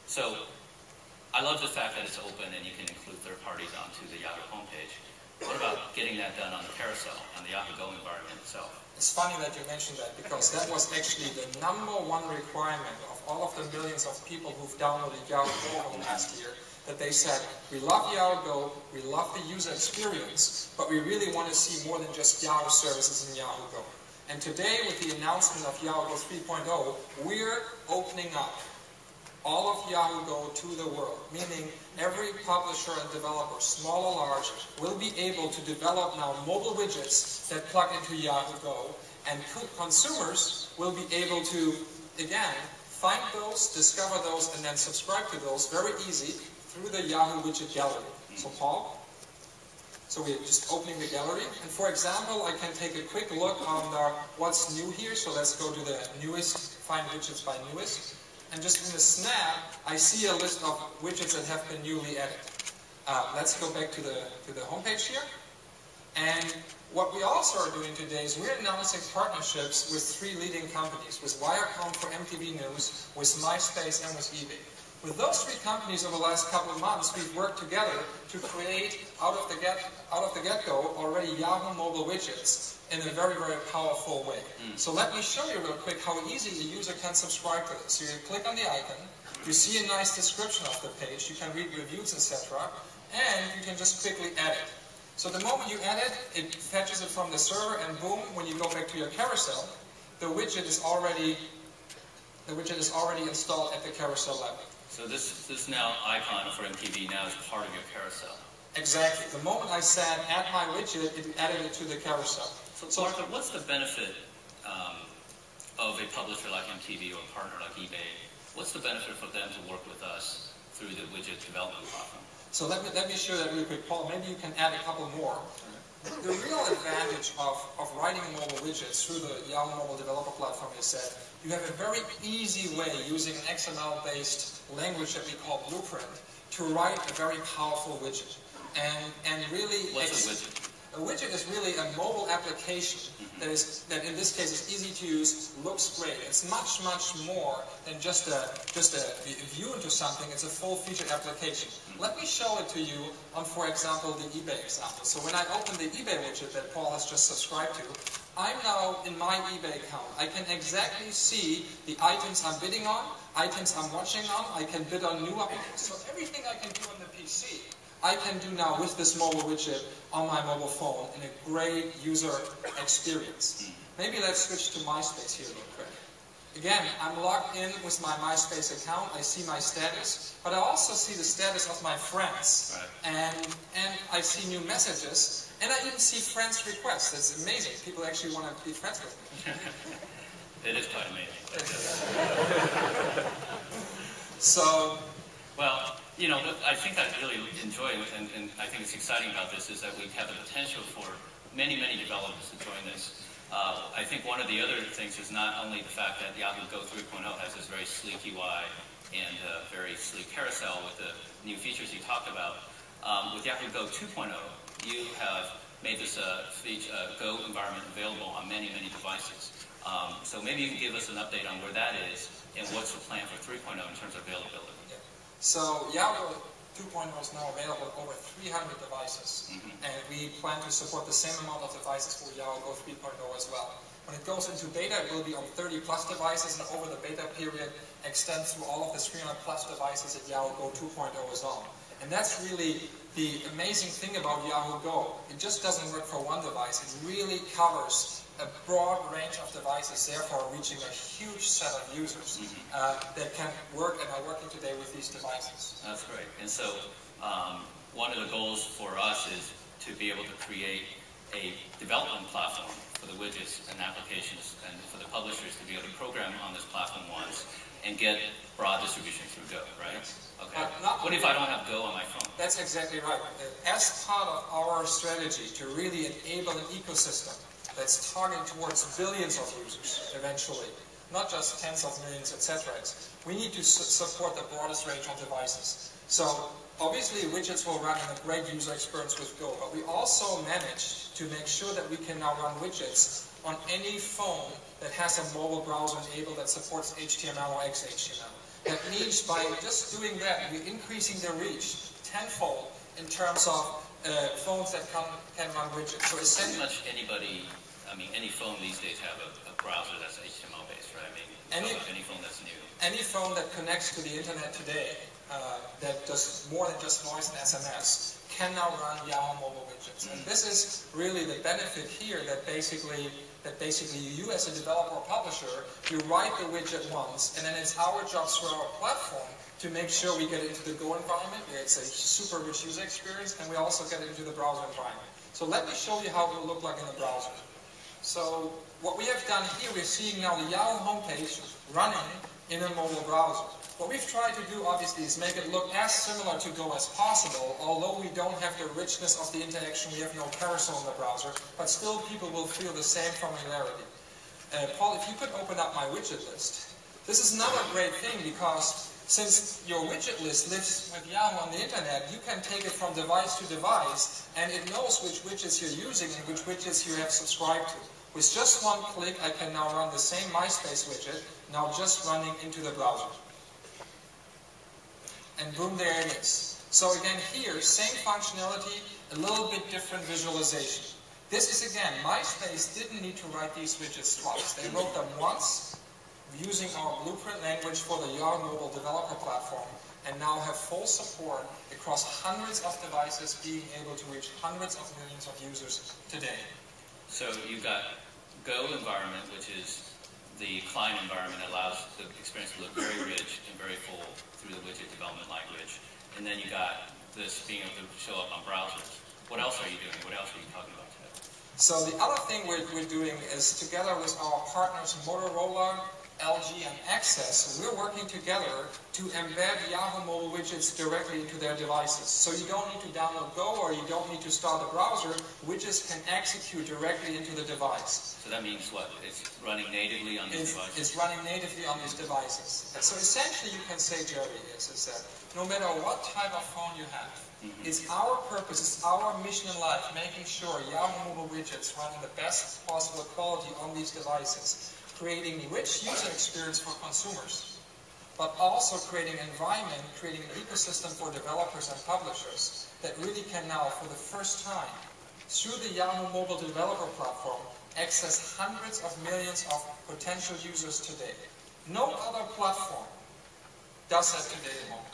So I love the fact that it's open and you can include third parties onto the Yahoo homepage. What about getting that done on the carousel, on the Yahoo Go environment itself? It's funny that you mentioned that, because that was actually the #1 requirement of all of the millions of people who've downloaded Yahoo Go over the last year, that they said, we love Yahoo Go, we love the user experience, but we really want to see more than just Yahoo services in Yahoo Go. And today, with the announcement of Yahoo Go 3.0, we're opening up all of Yahoo Go to the world, meaning every publisher and developer, small or large, will be able to develop now mobile widgets that plug into Yahoo Go, and consumers will be able to, again, find those, discover those, and then subscribe to those very easy through the Yahoo Widget Gallery. So Paul? So we're just opening the gallery, and for example, I can take a quick look on what's new here. So let's go to the newest, find widgets by newest. And just in a snap, I see a list of widgets that have been newly added. Let's go back to the homepage here. And what we also are doing today is we're announcing partnerships with 3 leading companies, with Wirecom for MTV News, with MySpace, and with eBay. With those 3 companies over the last couple of months, we've worked together to create, out of the get-go, already Yahoo mobile widgets in a very, very powerful way. So let me show you real quick how easy the user can subscribe to this. So you click on the icon, you see a nice description of the page, you can read reviews, etc., and you can just quickly add it. So the moment you add it, it fetches it from the server, and boom, when you go back to your carousel, the widget is already installed at the carousel level. So this now icon for MTV now is part of your carousel. Exactly. The moment I said add my widget, it added it to the carousel. So Arthur, what's the benefit of a publisher like MTV or a partner like eBay? What's the benefit for them to work with us through the widget development platform? So let me show that real quick. Paul, maybe you can add a couple more. The real advantage of writing mobile widgets through the Yahoo Mobile Developer Platform is that you have a very easy way, using an XML-based language that we call Blueprint, to write a very powerful widget. And really, what's a widget? A widget is really a mobile application that in this case is easy to use, looks great. It's much, much more than just a view into something. It's a full-featured application. Let me show it to you on, for example, the eBay example. So when I open the eBay widget that Paul has just subscribed to, I'm now in my eBay account. I can exactly see the items I'm bidding on, items I'm watching on. I can bid on new items. So everything I can do on the PC, I can do now with this mobile widget on my mobile phone in a great user experience. Maybe let's switch to MySpace here real quick. Again, I'm logged in with my MySpace account. I see my status, but I also see the status of my friends. Right. And I see new messages, and I even see friends requests. It's amazing. People actually want to be friends with me. It is quite amazing. So, well, you know, what I think I really enjoy, and I think it's exciting about this, is that we have the potential for many, many developers to join this. I think one of the other things is not only the fact that Yahoo Go 3.0 has this very sleek UI and very sleek carousel with the new features you talked about. With Yahoo Go 2.0, you have made this Go environment available on many, many devices. So maybe you can give us an update on where that is and what's the plan for 3.0 in terms of availability. So Yahoo 2.0 is now available on over 300 devices, and we plan to support the same amount of devices for Yahoo Go 3.0 as well. When it goes into beta, it will be on 30+ devices, and over the beta period, extend through all of the 300+ devices that Yahoo Go 2.0 is on. And that's really the amazing thing about Yahoo Go. It just doesn't work for one device. It really covers a broad range of devices, therefore reaching a huge set of users that can work and are working today with these devices. That's great. And so one of the goals for us is to be able to create a development platform for the widgets and applications, and for the publishers to be able to program on this platform once and get broad distribution through Go, right? Okay. What if I don't have Go on my phone? That's exactly right. As part of our strategy to really enable an ecosystem that's targeted towards billions of users eventually, not just tens of millions, etc., we need to support the broadest range of devices. So obviously widgets will run in a great user experience with Go, but we also managed to make sure that we can now run widgets on any phone that has a mobile browser enabled that supports HTML or XHTML. That means by just doing that, we're increasing the reach tenfold in terms of phones that can run widgets. So pretty much anybody, I mean, any phone these days have a browser that's HTML based, right? I mean, any phone that's new. Any phone that connects to the internet today, that does more than just voice and SMS, can now run Yahoo mobile widgets. And this is really the benefit here, that basically you as a developer or publisher, you write the widget once, and then it's our job through our platform to make sure we get into the Go environment, where it's a super rich user experience, and we also get into the browser environment. So let me show you how it will look like in the browser. So what we have done here, we're seeing now the Yahoo homepage running in a mobile browser. What we've tried to do, obviously, is make it look as similar to Go as possible, although we don't have the richness of the interaction, we have no carousel in the browser, but still people will feel the same familiarity. Paul, if you could open up my widget list. This is another great thing, because since your widget list lives with Yahoo on the internet, you can take it from device to device, and it knows which widgets you're using and which widgets you have subscribed to. With just one click, I can now run the same MySpace widget, now just running into the browser. And boom, there it is. So again here, same functionality, a little bit different visualization. This is again, MySpace didn't need to write these widgets twice. They wrote them once, using our blueprint language for the Yahoo mobile developer platform, and now have full support across hundreds of devices, being able to reach hundreds of millions of users today. So you've got Go environment, which is the client environment, allows the experience to look very rich and very full through the widget development language. And then you got this being able to show up on browsers. What else are you doing? What else are you talking about today? So the other thing we're doing is, together with our partners Motorola, LG, and Access, we're working together to embed Yahoo mobile widgets directly into their devices. So you don't need to download Go, or you don't need to start a browser. Widgets can execute directly into the device. So that means what? It's running natively on these devices? It's running natively on these devices. And so essentially you can say, Jerry, is that no matter what type of phone you have, it's our purpose, it's our mission in life, making sure Yahoo mobile widgets run in the best possible quality on these devices, creating rich user experience for consumers, but also creating an environment, creating an ecosystem for developers and publishers that really can now, for the first time, through the Yahoo mobile developer platform, access hundreds of millions of potential users today. No other platform does that today at the moment.